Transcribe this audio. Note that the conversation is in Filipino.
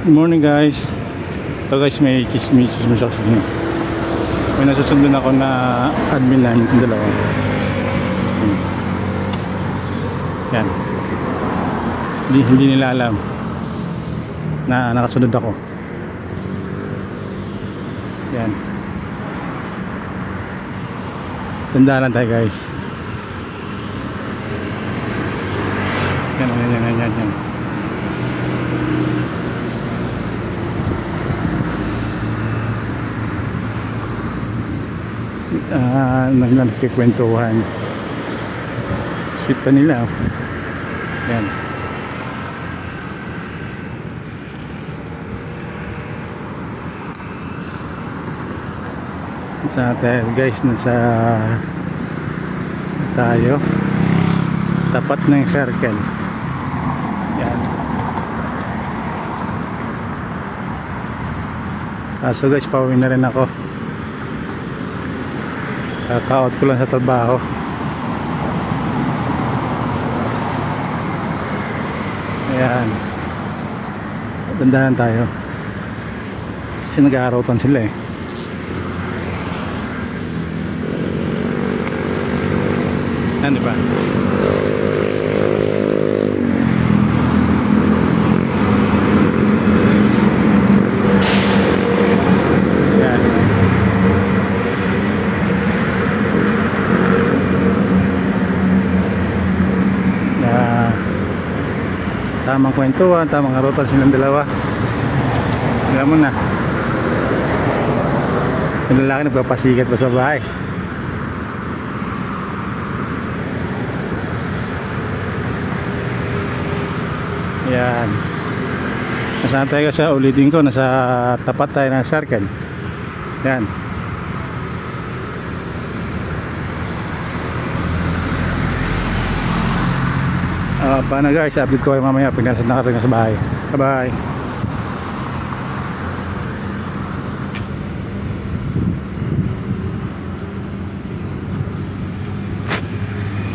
Good morning guys. Ito guys, may chismis ako sa inyo. May nasusundon ako na admin namin itong dalawa. Yan. Hindi nila alam na nakasunod ako. Yan. Tandaan lang tayo guys. Yan. Nagkikwentuhan. Sweet pa nila. Yan. Sa tayo guys, nasa tayo tapat ng circle. Yan. Kaso guys, pauwi na rin ako. Kaka-out ko lang sa trabaho. Ayan. Dandahan tayo. Kasi nag-aarutan sila eh. Yan, diba? Yan. Tamang kwentuhan, tamang arutan silang dalawa. Alam mo na, yung lalaki nagpapasikat pa sa bahay. Yan. Nasaan tayo sa ulitin ko, nasa tapat tayo ng circle. Yan. Paano guys, update ko kayo mamaya pag nasa nakarating sa bahay. Bye bye.